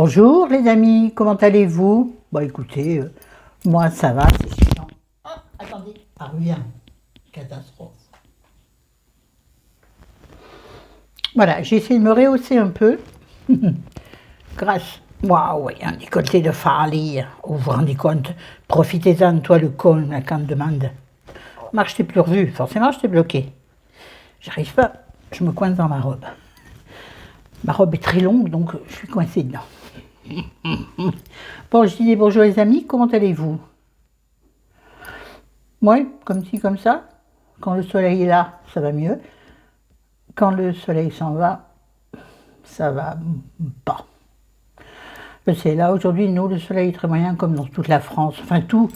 Bonjour les amis, comment allez-vous? Bon écoutez, moi ça va, c'est chiant. Ah, attendez, ah rien, catastrophe. Voilà, j'ai essayé de me rehausser un peu, grâce, waouh, oui, un décolleté de Farley, vous vous rendez compte, profitez-en, toi le con, là, quand on me demande. Moi je t'ai plus revu, forcément je t'ai bloqué. J'arrive pas, je me coince dans ma robe. Ma robe est très longue, donc je suis coincée dedans. Bon, je dis bonjour les amis, comment allez-vous? Ouais, comme ci, comme ça. Quand le soleil est là, ça va mieux. Quand le soleil s'en va, ça va pas. Je sais, là aujourd'hui, nous, le soleil est très moyen, comme dans toute la France. Enfin, tout,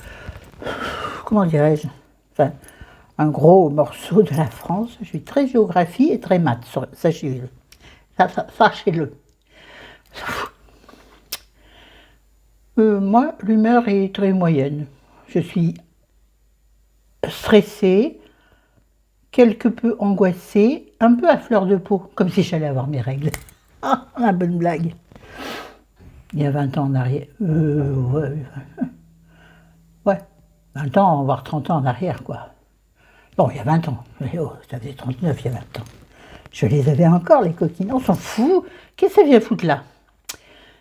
comment dirais-je? Enfin, un gros morceau de la France. Je suis très géographie et très maths, sachez-le. Sachez-le. Moi, l'humeur est très moyenne. Je suis stressée, quelque peu angoissée, un peu à fleur de peau, comme si j'allais avoir mes règles. Ah, la bonne blague. Il y a 20 ans en arrière. Ouais, 20 ans, voire 30 ans en arrière, quoi. Bon, il y a 20 ans. Oh, ça faisait 39 il y a 20 ans. Je les avais encore, les coquines. On s'en fout. Qu'est-ce que ça vient foutre là?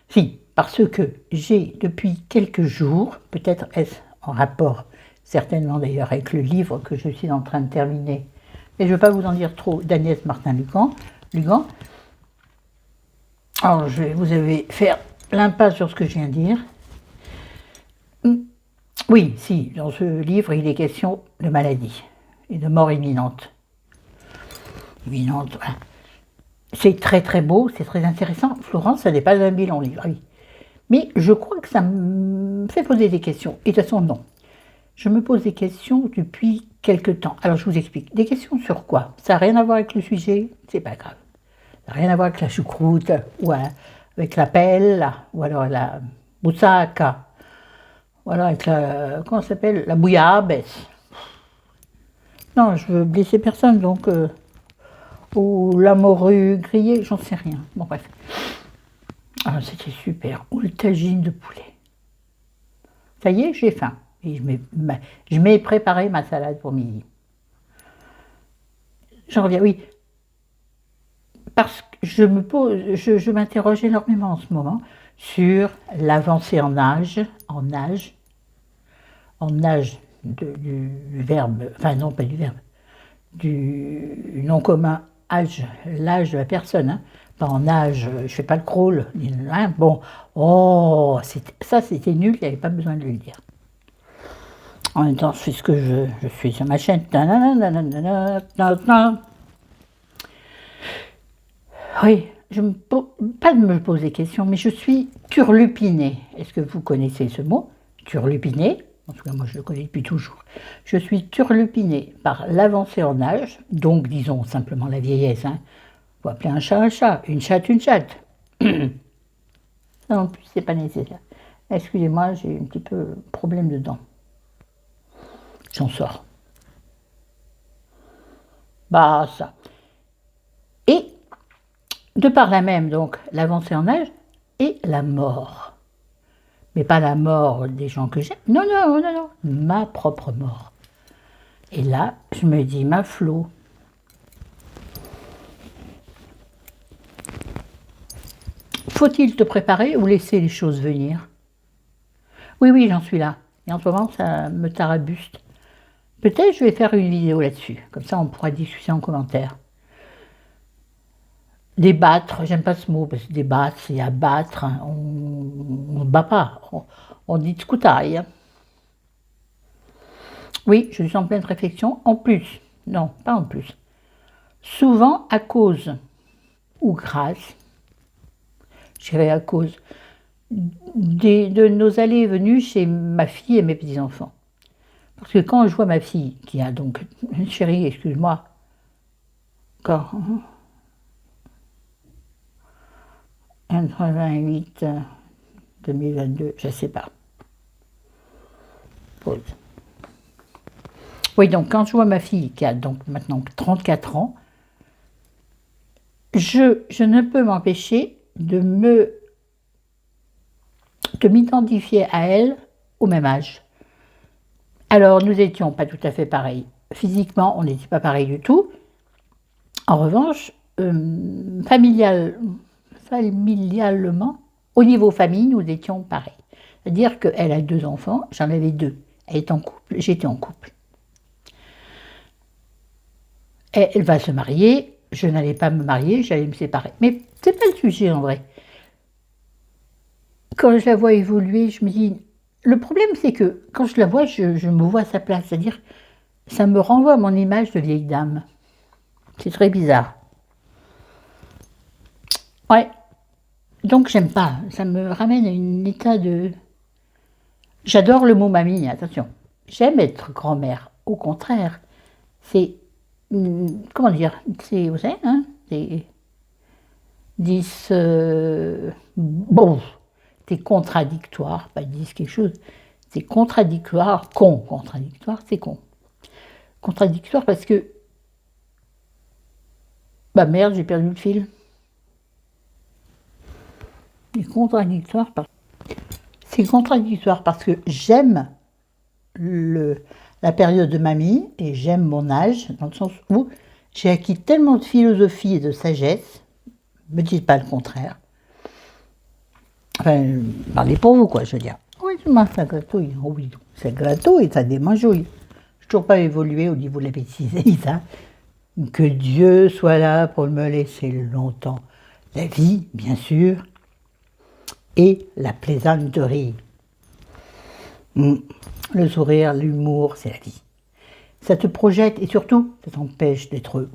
Si, parce que j'ai, depuis quelques jours, peut-être est-ce en rapport, certainement d'ailleurs, avec le livre que je suis en train de terminer, mais je ne veux pas vous en dire trop, d'Agnès Martin-Lugan. Alors, vous avez faire l'impasse sur ce que je viens de dire. Oui, si, dans ce livre, il est question de maladie et de mort imminente. Imminente, voilà. C'est très très beau, c'est très intéressant. Florence, ça n'est pas un bilan livre, oui. Mais je crois que ça me fait poser des questions. Et de toute façon, non. Je me pose des questions depuis quelque temps. Alors, je vous explique. Des questions sur quoi? Ça n'a rien à voir avec le sujet, c'est pas grave. Ça n'a rien à voir avec la choucroute, ou avec la pelle, ou alors la moussaka. Voilà, avec la, comment ça s'appelle? La bouillabaisse. Non, je veux blesser personne, donc, ou la morue grillée, j'en sais rien. Bon, bref. Ah, c'était super. Ou le tagine de poulet. Ça y est, j'ai faim. Et je m'ai préparé ma salade pour midi. J'en reviens, oui. Parce que je m'interroge énormément en ce moment sur l'avancée en âge, du verbe, enfin non pas du verbe, du nom commun âge, l'âge de la personne, hein, pas en âge, je fais pas le crawl, hein, bon, oh, ça c'était nul, il n'y avait pas besoin de le dire. En même temps, je fais ce que je suis sur ma chaîne. Oui, pas de me poser des questions, mais je suis turlupinée. Est-ce que vous connaissez ce mot? Turlupinée, en tout cas moi je le connais depuis toujours. Je suis turlupinée par l'avancée en âge, donc disons simplement la vieillesse. Hein. Faut appeler un chat, une chatte, une chatte. Ça non plus, c'est pas nécessaire. Excusez-moi, j'ai un petit peu problème de dents. J'en sors. Bah ça. Et de par là même, donc, l'avancée en âge et la mort. Mais pas la mort des gens que j'aime. Non, non, non, non. Ma propre mort. Et là, je me dis, ma Flo, faut-il te préparer ou laisser les choses venir? Oui, oui, j'en suis là. Et en ce moment, ça me tarabuste. Peut-être je vais faire une vidéo là-dessus. Comme ça, on pourra discuter en commentaire. Débattre, j'aime pas ce mot, parce que débattre, c'est abattre, hein. On ne bat pas, on discutaille. Oui, je suis en pleine réflexion. En plus, non, pas en plus. Souvent à cause, ou grâce, je dirais à cause, de nos allées et venues chez ma fille et mes petits-enfants. Parce que quand je vois ma fille, qui a donc, chérie, excuse-moi, quand 88, 2022, je ne sais pas. Pause. Oui, donc quand je vois ma fille, qui a donc maintenant 34 ans, je ne peux m'empêcher de me de m'identifier à elle au même âge. Alors, nous n'étions pas tout à fait pareils. Physiquement, on n'était pas pareils du tout. En revanche, familialement, au niveau famille, nous étions pareils. C'est-à-dire qu'elle a 2 enfants, j'en avais 2. Elle est en couple, j'étais en couple. Elle va se marier, je n'allais pas me marier, j'allais me séparer. Mais c'est pas le sujet en vrai. Quand je la vois évoluer, je me dis... Le problème, c'est que quand je la vois, je me vois à sa place. C'est-à-dire, ça me renvoie à mon image de vieille dame. C'est très bizarre. Ouais. Donc, j'aime pas. Ça me ramène à un état de... J'adore le mot mamie, attention. J'aime être grand-mère. Au contraire, c'est... Comment dire? C'est... Vous savez, hein? C'est... Bon, c'est contradictoire, pas dire quelque chose. C'est contradictoire, contradictoire, c'est con. Contradictoire parce que... Bah merde, j'ai perdu le fil. C'est contradictoire parce que j'aime la période de mamie et j'aime mon âge, dans le sens où j'ai acquis tellement de philosophie et de sagesse, ne me dites pas le contraire. Enfin, parlez pour vous, quoi, je veux dire. Oui, ça gratouille, oh oui, ça gratouille, ça démangeouille. Je n'ai toujours pas évolué au niveau de la bêtise, ça. Que Dieu soit là pour me laisser longtemps. La vie, bien sûr, et la plaisanterie. Le sourire, l'humour, c'est la vie. Ça te projette et surtout, ça t'empêche d'être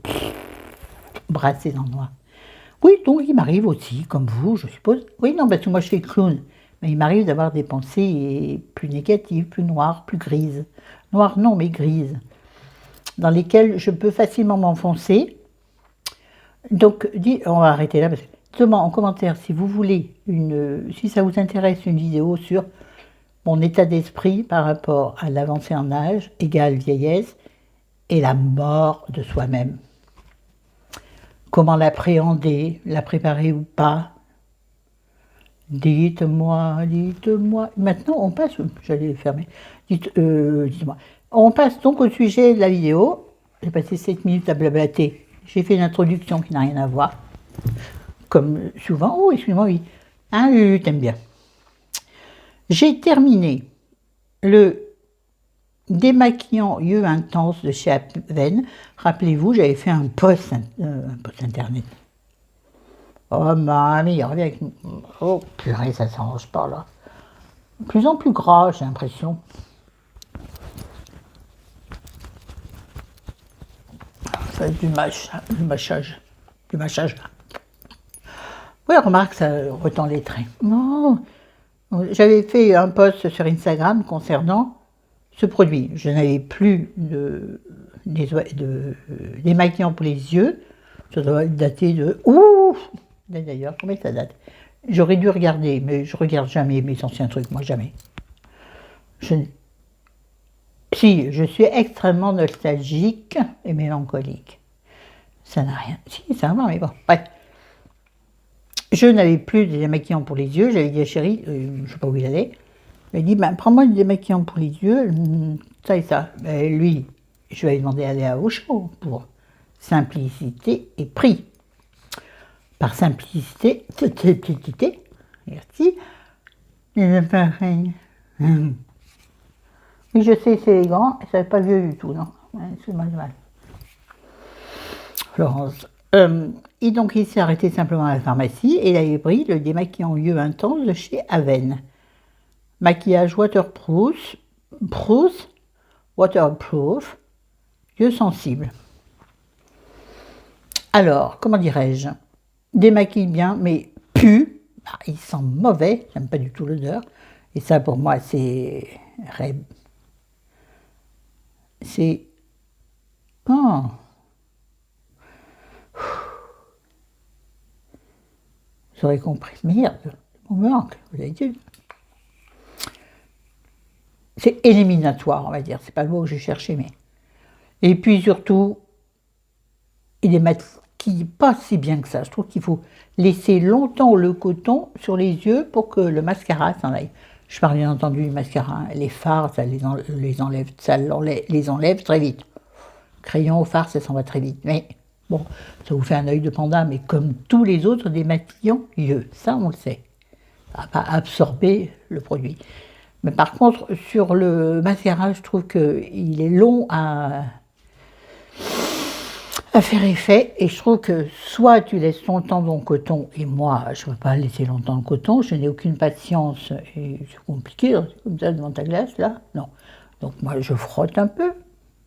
brassé dans le noir. Oui, donc il m'arrive aussi, comme vous, je suppose. Oui, non, parce que moi je fais clown. Mais il m'arrive d'avoir des pensées plus négatives, plus noires, plus grises. Noires, non, mais grises. Dans lesquelles je peux facilement m'enfoncer. Donc, on va arrêter là. Dites-moi en commentaire si vous voulez, si ça vous intéresse, une vidéo sur mon état d'esprit par rapport à l'avancée en âge, égale vieillesse, et la mort de soi-même. Comment l'appréhender, la préparer ou pas? Dites-moi, dites-moi. Maintenant, on passe, j'allais fermer. Dites-moi. On passe donc au sujet de la vidéo. J'ai passé 7 minutes à blablater. J'ai fait une introduction qui n'a rien à voir. Comme souvent. Oh, excuse-moi, oui. Ah, oui, t'aimes bien. J'ai terminé le démaquillant yeux intense de chez Aven. Rappelez-vous, j'avais fait un post internet. Oh mamie, il revient avec... Oh purée, ça s'arrange pas là. De plus en plus gras, j'ai l'impression. Ça du mâchage. Oui, remarque, ça retend les traits. Non, j'avais fait un post sur Instagram concernant ce produit. Je n'avais plus démaquillant pour les yeux. Ça doit dater de... Ouh! D'ailleurs, combien ça date? J'aurais dû regarder, mais je regarde jamais mes anciens trucs, moi jamais. Si, je suis extrêmement nostalgique et mélancolique. Ça n'a rien... Si, ça va, mais bon, bref. Je n'avais plus de démaquillant pour les yeux, j'avais dit à chérie, je ne sais pas où il allait, il m'a dit, ben, prends-moi du démaquillant pour les yeux, ça et ça. Ben, lui, je lui ai demandé d'aller à Auchan pour simplicité et prix. Par simplicité, merci, mais pareil. Mais je sais, c'est élégant, et ça n'est pas vieux du tout, non. C'est mal. Florence. Et donc il s'est arrêté simplement à la pharmacie et il avait pris le démaquillant yeux intense de chez Aven. Maquillage waterproof, yeux sensibles. Alors, comment dirais-je? Démaquille bien, mais pue. Ah, il sent mauvais, j'aime pas du tout l'odeur. Et ça, pour moi, c'est... C'est... Oh. Vous aurez compris. Merde, mon manque, vous avez dit. C'est éliminatoire, on va dire. C'est pas le mot que j'ai cherché, mais... Et puis surtout, il démaquille pas si bien que ça. Je trouve qu'il faut laisser longtemps le coton sur les yeux pour que le mascara s'en aille. Je parle bien entendu du mascara. Les fards, ça les enlève, les enlève très vite. Crayon au fard, ça s'en va très vite. Mais bon, ça vous fait un œil de panda, mais comme tous les autres démaquillants yeux. Ça, on le sait. Ça va pas absorber le produit. Mais par contre, sur le mascara, je trouve qu'il est long à faire effet, et je trouve que soit tu laisses longtemps ton coton, et moi je ne peux pas laisser longtemps le coton, je n'ai aucune patience, et c'est compliqué, comme ça devant ta glace là, non. Donc moi je frotte un peu,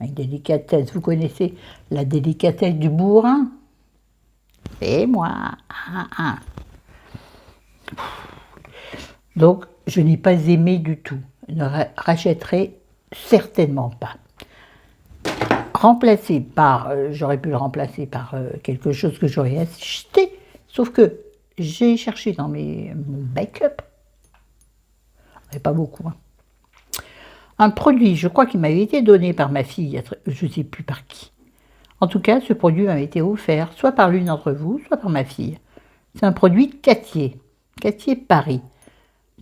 avec délicatesse, vous connaissez la délicatesse du bourrin? Et moi, Donc je n'ai pas aimé du tout, je ne rachèterai certainement pas. Remplacé par, j'aurais pu le remplacer par quelque chose que j'aurais acheté, sauf que j'ai cherché dans mon backup, mais pas beaucoup, hein, un produit, je crois qu'il m'avait été donné par ma fille, je ne sais plus par qui. En tout cas, ce produit m'avait été offert soit par l'une d'entre vous, soit par ma fille. C'est un produit Cattier Paris.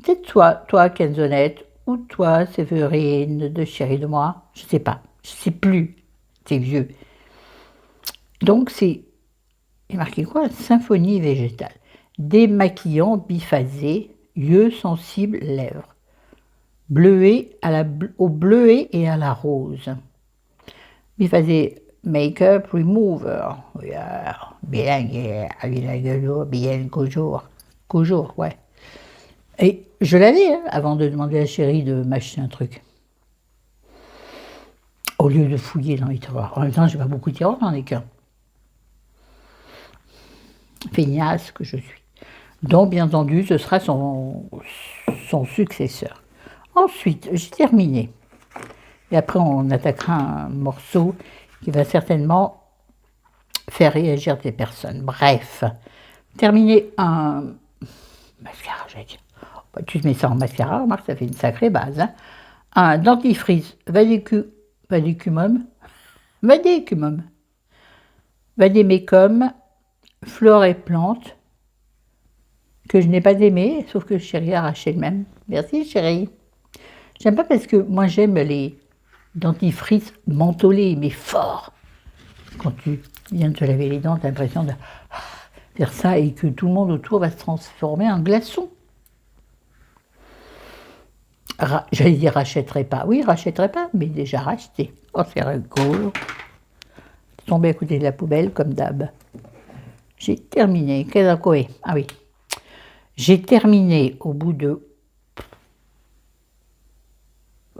Peut-être toi Kenzonette, ou toi Séverine de Chérie de moi, je ne sais pas, je ne sais plus, c'est vieux. Donc c'est, il est marqué quoi? Symphonie végétale. Démaquillant biphasé, yeux sensibles, lèvres. Bleuet au bleuet et à la rose. Biphasé Makeup Remover. Bien Gojour, ouais. Et je l'avais, hein, avant de demander à Chérie de m'acheter un truc. Au lieu de fouiller dans les tiroirs. En même temps, j'ai pas beaucoup de tiroirs, j'en ai qu'un. Feignasse que je suis. Donc, bien entendu, ce sera son successeur. Ensuite, j'ai terminé. Et après, on attaquera un morceau qui va certainement faire réagir des personnes. Bref, terminer un mascara, j'allais dire. Tu te mets ça en mascara, remarque, ça fait une sacrée base. Hein. Un dentifrice Vadémécum, flore et plantes, que je n'ai pas aimé, sauf que Chérie a racheté le même. Merci Chérie. J'aime pas parce que moi j'aime les dentifrices mentholés, mais forts. Quand tu viens de te laver les dents, tu as l'impression de faire ça et que tout le monde autour va se transformer en glaçon. J'allais dire rachèterai pas. Oui, rachèterai pas, mais déjà racheté. Oh, c'est rigolo. Tombé à côté de la poubelle, comme d'hab. J'ai terminé. Ah oui. J'ai terminé au bout de...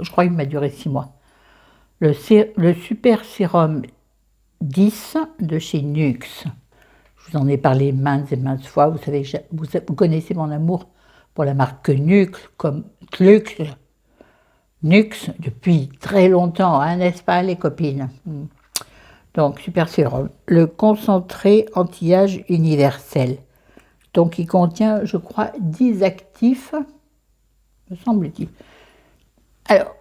Je crois qu'il m'a duré 6 mois. Le super sérum 10 de chez Nuxe. Je vous en ai parlé maintes et maintes fois. Vous savez, vous connaissez mon amour pour la marque Nuxe, comme Nuxe depuis très longtemps, hein, n'est-ce pas les copines? Donc, super sérum. Le concentré anti-âge universel. Donc, il contient, je crois, 10 actifs, me semble-t-il. Alors,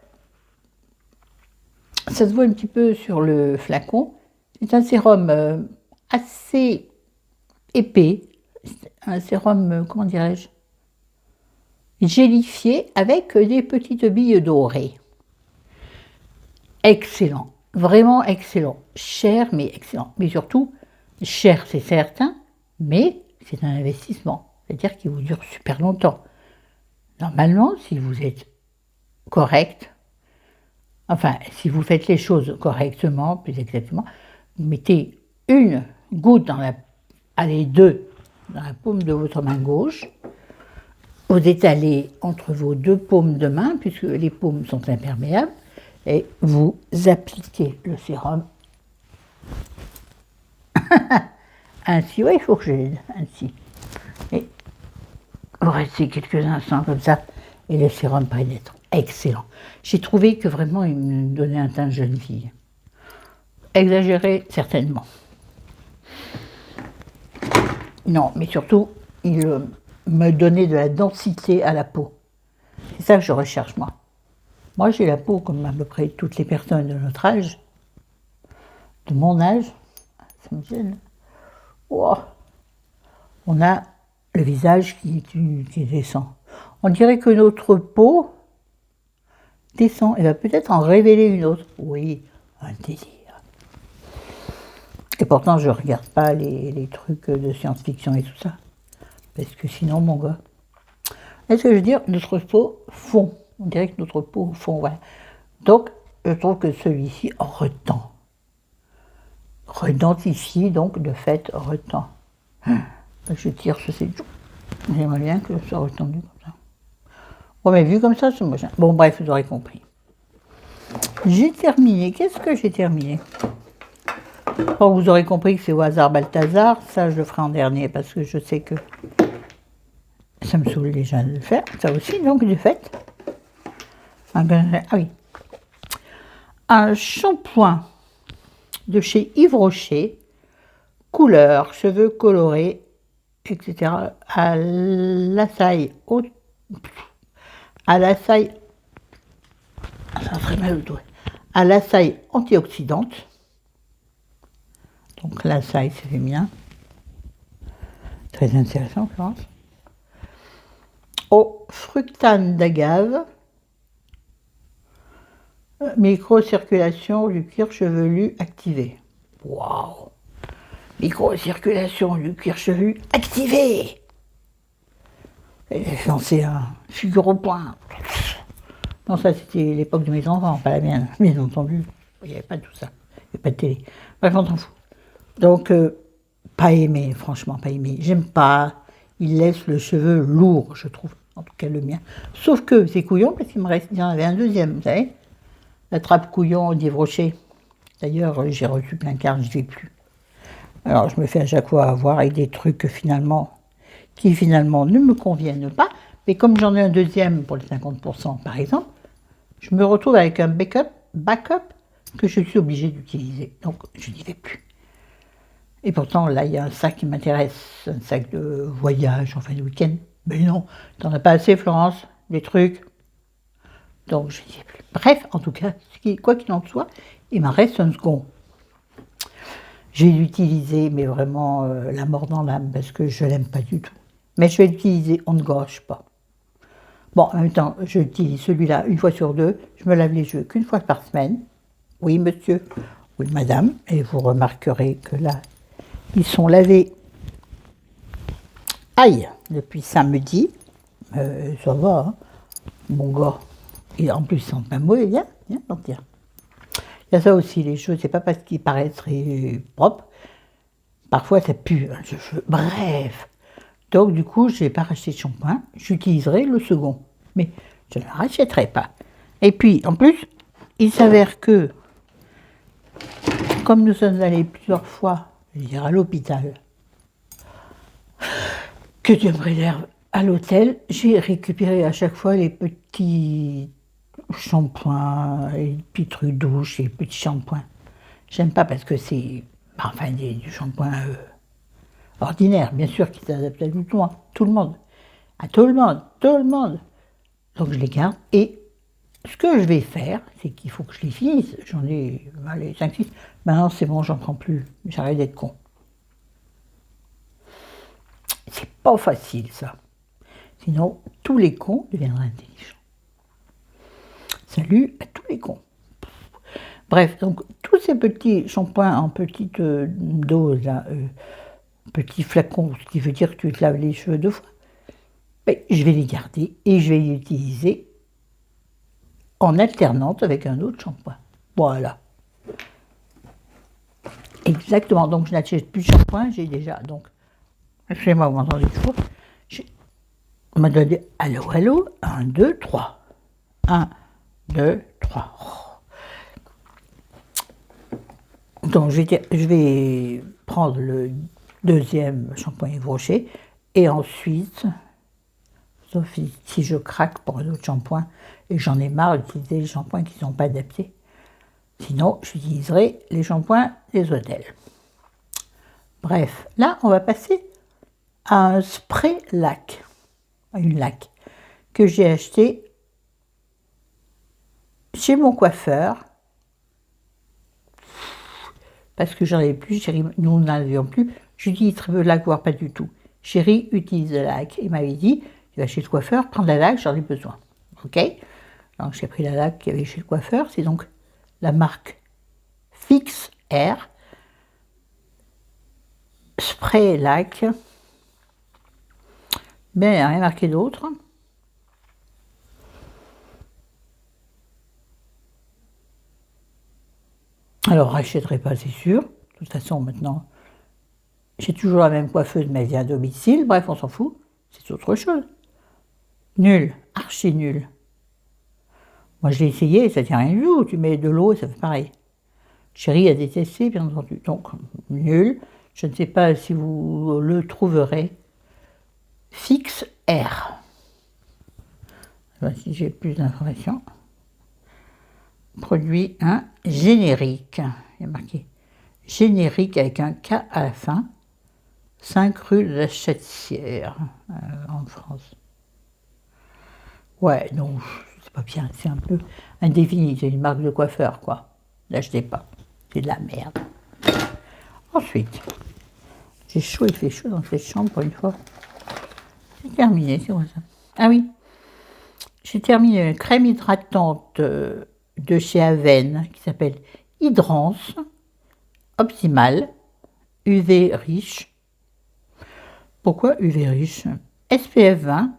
ça se voit un petit peu sur le flacon. C'est un sérum assez épais. Un sérum, comment dirais-je, gélifié avec des petites billes dorées. Excellent. Vraiment excellent. Cher, mais excellent. Mais surtout, cher, c'est certain, mais c'est un investissement. C'est-à-dire qu'il vous dure super longtemps. Normalement, si vous êtes correct, enfin, si vous faites les choses correctement, plus exactement, vous mettez une goutte deux dans la paume de votre main gauche, vous étalez entre vos deux paumes de main, puisque les paumes sont imperméables, et vous appliquez le sérum. Ainsi, oui, il faut que je l'aide, ainsi. Et vous restez quelques instants comme ça, et le sérum paraît d'être excellent. J'ai trouvé que vraiment, il me donnait un teint de jeune fille. Exagéré, certainement. Non, mais surtout, il me donnait de la densité à la peau. C'est ça que je recherche, moi. Moi, j'ai la peau comme à peu près toutes les personnes de notre âge, de mon âge. Ça me gêne. Oh, on a le visage qui descend. On dirait que notre peau descend et va peut-être en révéler une autre. Oui, un désir. Et pourtant, je ne regarde pas les trucs de science-fiction et tout ça. Parce que sinon, mon gars. Est-ce que je veux dire, notre peau fond. On dirait que notre peau fond, voilà. Donc, je trouve que celui-ci retend. Redentifie, donc, de fait, retend. Je tire sur ces joues. J'aimerais bien que ce soit retendu comme ça. Bon, mais vu comme ça, c'est moche. Bon, bref, vous aurez compris. J'ai terminé. Qu'est-ce que j'ai terminé? Bon, vous aurez compris que c'est au hasard Balthazar. Ça, je le ferai en dernier parce que je sais que ça me saoule déjà de le faire. Ça aussi, donc, du fait. Ah oui. Un shampoing de chez Yves Rocher, couleur, cheveux colorés, etc. À l'açaï à l'açaï antioxydante. Donc l'açaï, c'est féminin. Très intéressant, Florence. Au fructane d'agave. Microcirculation du cuir chevelu activé. Waouh! Microcirculation du cuir chevelu activé! J'ai lancé un figure au point. Non, ça c'était l'époque de mes enfants, pas la mienne, bien entendu. Il n'y avait pas tout ça. Il n'y avait pas de télé. Bref, on s'en fout. Donc, pas aimé, franchement, pas aimé. J'aime pas. Il laisse le cheveu lourd, je trouve. En tout cas, le mien. Sauf que c'est couillon, parce qu'il me reste, il y en avait un deuxième, vous savez. La trappe couillon d'Yves Rocher. D'ailleurs, j'ai reçu plein de cartes, je ne vais plus. Alors, je me fais à chaque fois avoir avec des trucs qui finalement ne me conviennent pas. Mais comme j'en ai un deuxième pour les 50% par exemple, je me retrouve avec un backup que je suis obligée d'utiliser. Donc, je n'y vais plus. Et pourtant, là, il y a un sac qui m'intéresse, un sac de voyage, enfin de week-end. Mais non, t'en as pas assez, Florence, des trucs. Donc, je n'y ai plus. Bref, en tout cas, quoi qu'il en soit, il m'en reste un second. Je vais l'utiliser, mais vraiment la mort dans l'âme, parce que je ne l'aime pas du tout. Mais je vais l'utiliser, on ne gâche pas. Bon, en même temps, je utilise celui-là une fois sur deux. Je me lave les cheveux qu'une fois par semaine. Oui, monsieur. Oui, madame. Et vous remarquerez que là, ils sont lavés. Aïe, depuis samedi. Ça va, hein, mon gars. Et en plus, ils sentent pas mauvais. Viens, donc tiens. Il y a ça aussi, les cheveux, c'est pas parce qu'ils paraissent très propres. Parfois, ça pue, hein, les cheveux. Bref. Donc, du coup, je n'ai pas racheté de shampoing. J'utiliserai le second. Mais je ne le rachèterai pas. Et puis, en plus, il s'avère que, comme nous sommes allés plusieurs fois, je veux dire, à l'hôpital, que Dieu me réserve, à l'hôtel, j'ai récupéré à chaque fois les petits shampoings, les petits trucs douches, les petits shampoings. J'aime pas parce que c'est, enfin, du shampoing ordinaire, bien sûr, qui s'adapte à tout le monde. À tout le monde, tout le monde. Donc je les garde et ce que je vais faire, c'est qu'il faut que je les finisse. J'en ai 5-6. Maintenant, c'est bon, j'en prends plus. J'arrête d'être con. C'est pas facile, ça. Sinon, tous les cons deviendraient intelligents. Salut à tous les cons. Bref, donc, tous ces petits shampoings en petite dose, là, petits flacons, ce qui veut dire que tu te laves les cheveux 2 fois, ben, je vais les garder et je vais les utiliser en alternante avec un autre shampoing. Voilà. Exactement. Donc, je n'achète plus de shampoing, j'ai déjà. Donc, excusez-moi, vous m'entendez toujours. On m'a donné allô, allô, 1, 2, 3. 1, 2, 3. Donc, je vais prendre le deuxième shampoing Yves Rocher et ensuite, sauf si je craque pour un autre shampoing et j'en ai marre d'utiliser les shampoings qui ne sont pas adaptés. Sinon, j'utiliserai les shampoings des hôtels. Bref, là, on va passer à un spray lac, une laque, que j'ai acheté chez mon coiffeur, parce que j'en avais plus, nous n'en avions plus, J'utilise très peu de lac, voire pas du tout. Chéri utilise le lac. Il m'avait dit, il va chez le coiffeur, prendre la lac, j'en ai besoin. Ok? Donc j'ai pris la lac qu'il y avait chez le coiffeur. C'est donc la marque Fix Air. Spray lac. Mais il n'y a rien marqué d'autre. Alors, je n'achèterai pas, c'est sûr. De toute façon, maintenant, j'ai toujours la même coiffeuse, mais elle vient à domicile. Bref, on s'en fout. C'est autre chose. Nul. Archi nul. Moi, je l'ai essayé, ça ne tient rien du tout. Tu mets de l'eau et ça fait pareil. Chérie a détesté, bien entendu. Donc, nul. Je ne sais pas si vous le trouverez. Fix R. Si j'ai plus d'informations. Produit un générique. Il y a marqué générique avec un K à la fin. 5 rue de la Châtière, en France. Ouais, non, c'est pas bien, c'est un peu indéfini, c'est une marque de coiffeur, quoi. L'achetez pas, c'est de la merde. Ensuite, j'ai chaud, il fait chaud dans cette chambre pour une fois. C'est terminé, c'est quoi ça? Ah oui, j'ai terminé une crème hydratante de chez Aven qui s'appelle Hydrance, optimale, UV riche. Pourquoi UV riche? SPF 20,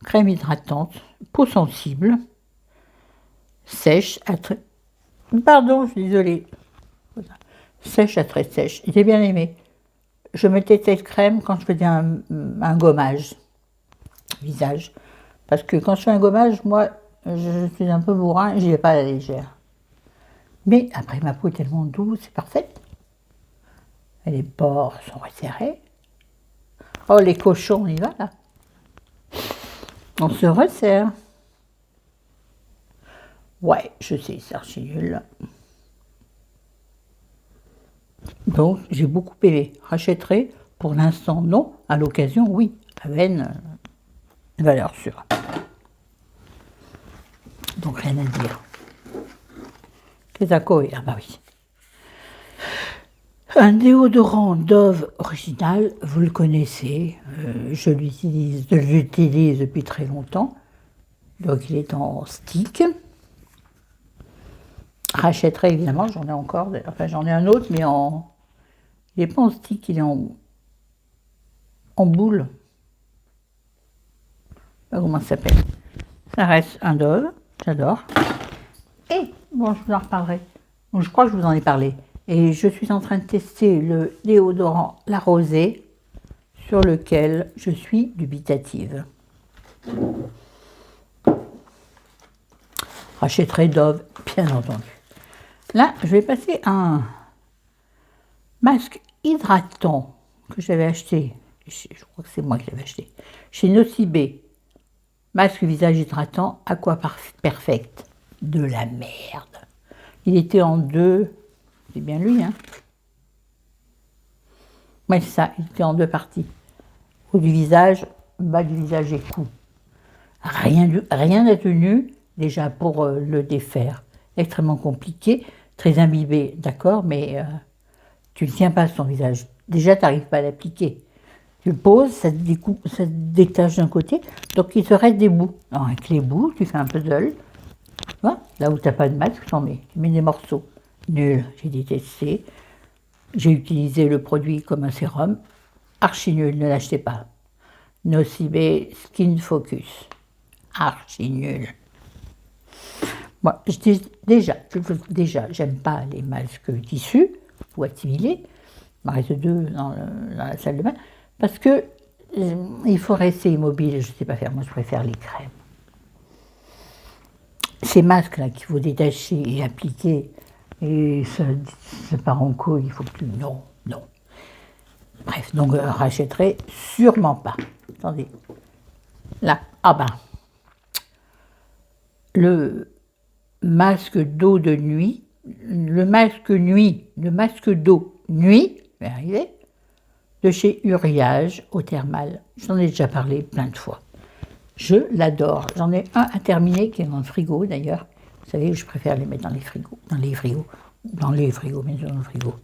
crème hydratante, peau sensible, sèche à très... Pardon, je suis désolée. Sèche à très sèche. J'ai bien aimé. Je mettais cette crème quand je faisais un gommage visage. Parce que quand je fais un gommage, moi, je suis un peu bourrin et je n'y vais pas à la légère. Mais après, ma peau est tellement douce, c'est parfait. Et les pores sont resserrés. Oh, les cochons, on y va là. On se resserre. Ouais, je sais, c'est archi nul. Donc, j'ai beaucoup aimé. Rachèterai, pour l'instant, non. À l'occasion, oui. Aven, valeur sûre. Donc, rien à dire. Qu'est-ce à quoi? Ah bah oui. Un déodorant Dove original, vous le connaissez. Je l'utilise depuis très longtemps. Donc, il est en stick. Rachèterai évidemment, j'en ai encore, enfin j'en ai un autre, mais en... Il n'est pas en stick, il est en boule. Je sais pas comment ça s'appelle. Ça reste un Dove, j'adore. Et, bon, je vous en reparlerai. Bon, je crois que je vous en ai parlé. Et je suis en train de tester le déodorant La Rosée, sur lequel je suis dubitative. Rachèterai Dove, bien entendu. Là, je vais passer à un masque hydratant que j'avais acheté, je crois que c'est moi qui l'avais acheté, chez Nocibé. Masque visage hydratant Aqua Perfect. De la merde. Il était en deux, c'est bien lui, hein. Ouais, c'est ça, il était en deux parties. Haut du visage, bas du visage et cou. Rien n'a tenu, déjà pour le défaire. Extrêmement compliqué, très imbibé, d'accord, mais tu ne tiens pas sur ton visage. Déjà, tu n'arrives pas à l'appliquer. Tu le poses, ça te détache d'un côté, donc il te reste des bouts. Alors, avec les bouts, tu fais un puzzle. Voilà, là où tu n'as pas de masque, tu mets des morceaux. Nul, j'ai détesté. J'ai utilisé le produit comme un sérum. Archi nul, ne l'achetez pas. Nocibé Skin Focus. Archi nul. Moi, déjà, j'aime pas les masques tissus ou assimilés. Il m'en reste deux dans la salle de bain. Parce que il faut rester immobile, je ne sais pas faire. Moi, je préfère les crèmes. Ces masques-là qu'il faut détacher et appliquer, et ça part en couille, il faut plus. Non, non. Bref, donc rachèterai sûrement pas. Attendez. Là, ah ben. Le masque d'eau de nuit, le masque d'eau nuit, je vais arriver, de chez Uriage au thermal. J'en ai déjà parlé plein de fois. Je l'adore. J'en ai un à terminer qui est dans le frigo d'ailleurs. Vous savez, je préfère les mettre dans les frigos, bien sûr dans le frigo.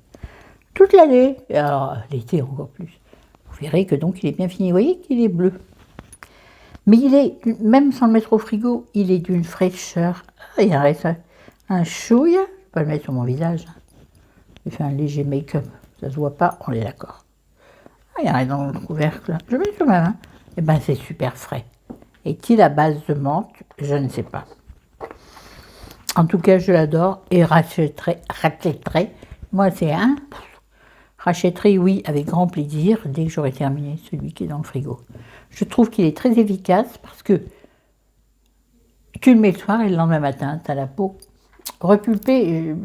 toute l'année. Et alors, l'été encore plus. Vous verrez que donc il est bien fini. Vous voyez qu'il est bleu. Mais il est, même sans le mettre au frigo, il est d'une fraîcheur. Ah, il en reste un chouille. Je ne vais pas le mettre sur mon visage. J'ai fait un léger make-up. Ça ne se voit pas, on est d'accord. Ah, il y en a dans le couvercle. Je mets quand même. Hein. Et bien, c'est super frais. Est-il à base de menthe? Je ne sais pas. En tout cas, je l'adore et rachèterai. Moi, c'est un. Rachèterai, oui, avec grand plaisir, dès que j'aurai terminé celui qui est dans le frigo. Je trouve qu'il est très efficace parce que tu le mets le soir et le lendemain matin, tu as la peau repulpée.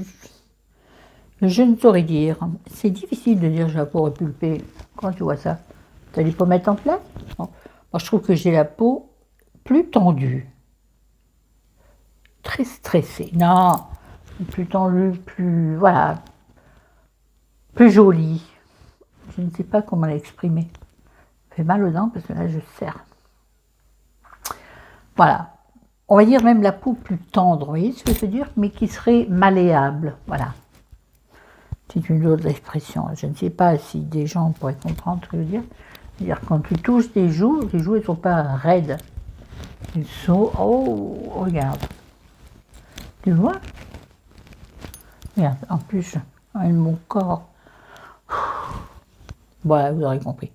Je ne saurais dire. C'est difficile de dire j'ai la peau repulpée. Quand tu vois ça, tu as les pommettes en place. Moi, je trouve que j'ai la peau plus tendue. Très stressée. Non, plus tendue, plus, voilà, plus jolie. Je ne sais pas comment l'exprimer. Ça fait mal aux dents parce que là, je serre. Voilà. On va dire même la peau plus tendre, vous voyez ce que je veux dire, mais qui serait malléable. Voilà. C'est une autre expression. Je ne sais pas si des gens pourraient comprendre ce que je veux dire. C'est-à-dire quand tu touches tes joues, les joues ne sont pas raides. Elles sont... Oh, regarde. Tu vois? Regarde, en plus, avec mon corps. Voilà, vous aurez compris.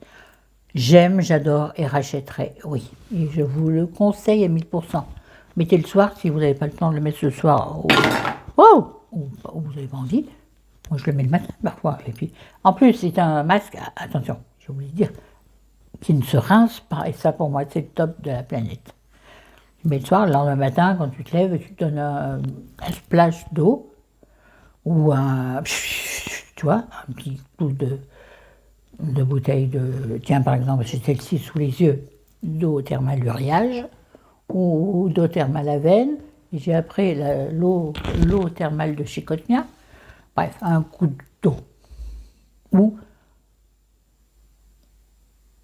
J'aime, j'adore et rachèterai, oui. Et je vous le conseille à 1000%. Mettez le soir si vous n'avez pas le temps de le mettre ce soir. Oh, ou vous n'avez pas envie. Moi, je le mets le matin parfois. Et puis, en plus, c'est un masque, attention, j'ai oublié de dire, qui ne se rince pas. Et ça, pour moi, c'est le top de la planète. Tu mets le soir, le lendemain matin, quand tu te lèves, tu te donnes un splash d'eau ou un, tu vois, un petit coup de bouteille de, tiens, par exemple, j'ai celle-ci sous les yeux, d'eau thermale uriage ou d'eau thermale avenne. Et j'ai après l'eau thermale de chez Cotnia. Bref, un coup d'eau ou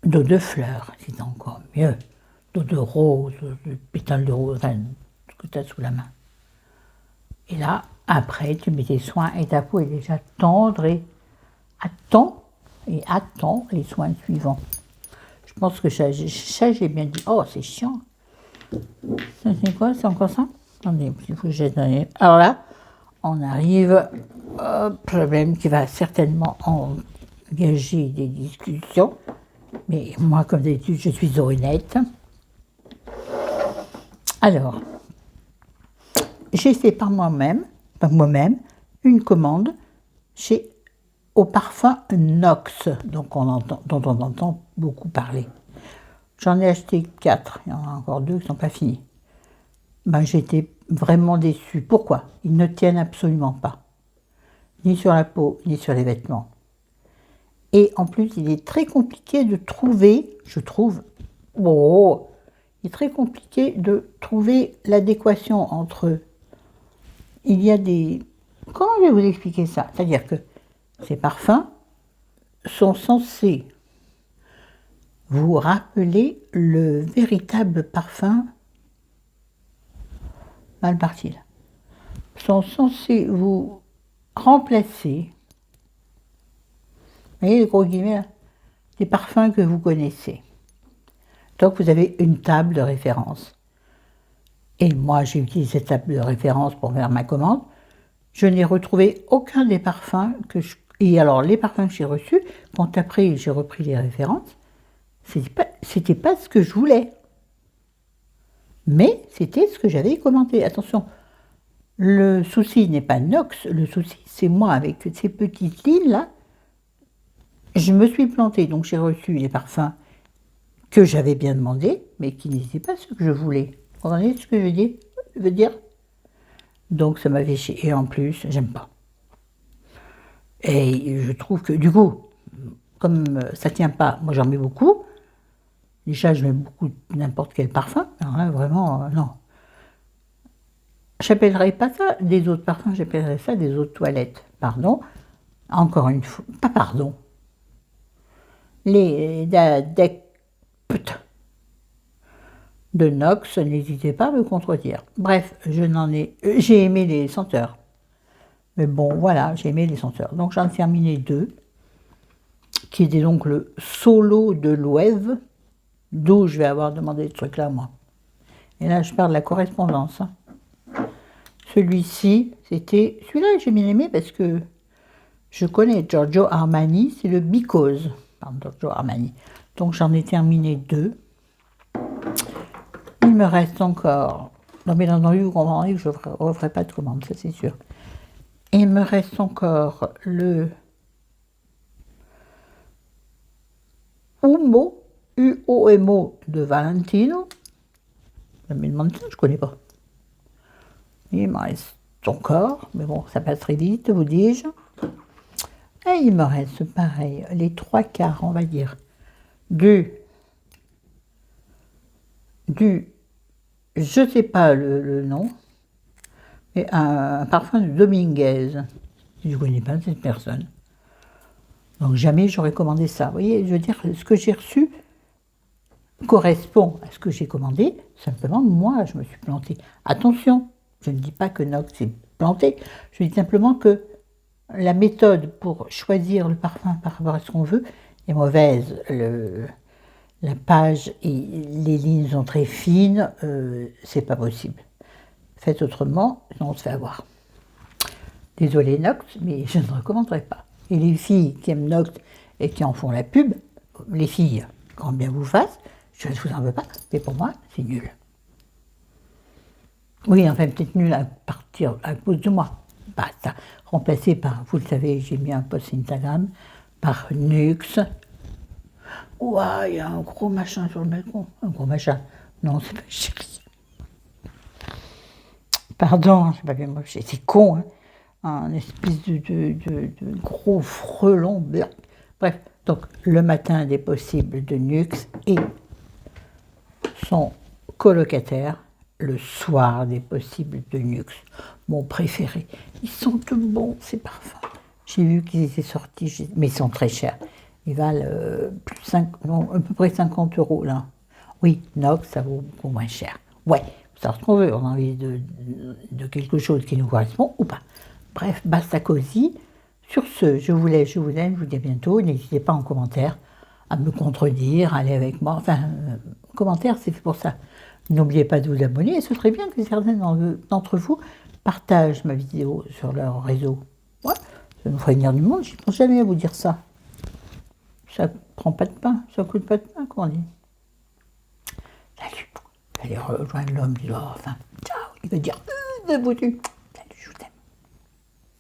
d'eau de fleurs, c'est encore mieux. D'eau de rose, de pétales de rose, enfin, ce que tu as sous la main. Et là, après, tu mets tes soins et ta peau est déjà tendre et attends les soins suivants. Je pense que ça j'ai bien dit. Oh, c'est chiant. C'est quoi? C'est encore ça? Attendez, il faut que j'ai donné. Alors là, on arrive au problème qui va certainement engager des discussions. Mais moi, comme d'habitude, je suis honnête. Alors, j'ai fait par moi-même, une commande au parfum Nox, dont on entend beaucoup parler. J'en ai acheté 4, il y en a encore 2 qui ne sont pas finis. Ben, j'étais vraiment déçue. Pourquoi? Ils ne tiennent absolument pas. Ni sur la peau, ni sur les vêtements. Et en plus, il est très compliqué de trouver, je trouve, il est très compliqué de trouver l'adéquation entre eux. Il y a des... Comment je vais vous expliquer ça? C'est-à-dire que ces parfums sont censés vous rappeler le véritable parfum, mal parti là, sont censés vous remplacer, vous voyez les gros guillemets là, des parfums que vous connaissez. Donc vous avez une table de référence. Et moi j'ai utilisé cette table de référence pour faire ma commande. Je n'ai retrouvé aucun des parfums que je... Et alors les parfums que j'ai reçus, quand après j'ai repris les références, c'était pas ce que je voulais. Mais c'était ce que j'avais commandé. Attention, le souci n'est pas Nox, le souci c'est moi avec ces petites lignes là. Je me suis plantée, donc j'ai reçu les parfums que j'avais bien demandé, mais qui n'étaient pas ce que je voulais. Vous comprenez ce que je veux dire? Donc ça m'avait chier. Et en plus, j'aime pas. Et je trouve que du coup, comme ça tient pas, moi j'en mets beaucoup. Déjà, je mets beaucoup n'importe quel parfum. Alors là, vraiment, non. J'appellerais pas ça des eaux de parfum, j'appellerais ça des eaux de toilette. Pardon. Encore une fois, pas pardon. Les de Nox, n'hésitez pas à me contredire. Bref, j'ai aimé les senteurs. Mais bon, voilà, j'ai aimé les senteurs. Donc j'en ai terminé 2, qui était donc le solo de Loewe, d'où je vais avoir demandé ce truc-là, moi. Et là, je parle de la correspondance. Hein. Celui-ci, c'était... Celui-là, j'ai bien aimé parce que je connais Giorgio Armani, c'est le Because, par Giorgio Armani. Donc j'en ai terminé 2. Il me reste encore... Non, bien entendu, vous comprendrez que je ne referai pas de commande, ça c'est sûr. Il me reste encore le Uomo, U-O-M-O de Valentino. Je me demande ça, je ne connais pas. Il me reste encore, mais bon, ça passe très vite, vous dis-je. Et il me reste pareil, les 3/4, on va dire, du je ne sais pas le nom, mais un parfum de Dominguez. Je ne connais pas cette personne. Donc jamais j'aurais commandé ça. Vous voyez, je veux dire, ce que j'ai reçu correspond à ce que j'ai commandé. Simplement, moi, je me suis plantée. Attention, je ne dis pas que Nox s'est planté. Je dis simplement que la méthode pour choisir le parfum par rapport à ce qu'on veut est mauvaise. La page et les lignes sont très fines, c'est pas possible. Faites autrement, sinon on se fait avoir. Désolé Nox, mais je ne recommanderais pas. Et les filles qui aiment Nox et qui en font la pub, les filles, quand bien vous fasse, je ne vous en veux pas, mais pour moi, c'est nul. Oui, enfin, peut-être nul à partir à cause de moi. Basta. Remplacé par, vous le savez, j'ai mis un post Instagram, par Nux. Ouah, il y a un gros machin sur le balcon. Un gros machin. Non, c'est pas chéri. Pardon, c'est pas bien moche. C'est con, hein. Un espèce de gros frelon. Bref, donc le matin des possibles de Nux et son colocataire le soir des possibles de Nux, mon préféré. Ils sont tout bons, ces parfums. J'ai vu qu'ils étaient sortis, mais ils sont très chers. Ils valent à peu près 50 € là. Oui, Nox, ça vaut beaucoup moins cher. Ouais, ça ce qu'on veut, on a envie de quelque chose qui nous correspond ou pas. Bref, basta cosy. Sur ce, je vous laisse, je vous aime, je vous dis à bientôt. N'hésitez pas en commentaire à me contredire, à aller avec moi. Enfin, commentaire, c'est fait pour ça. N'oubliez pas de vous abonner et ce serait bien que certains d'entre vous partagent ma vidéo sur leur réseau. Ouais, ça nous ferait venir du monde, je ne pense jamais à vous dire ça. Ça prend pas de pain, ça coûte pas de pain, comment on dit. Salut, allez rejoindre l'homme, il doit, enfin, ciao, il va dire, de boutu.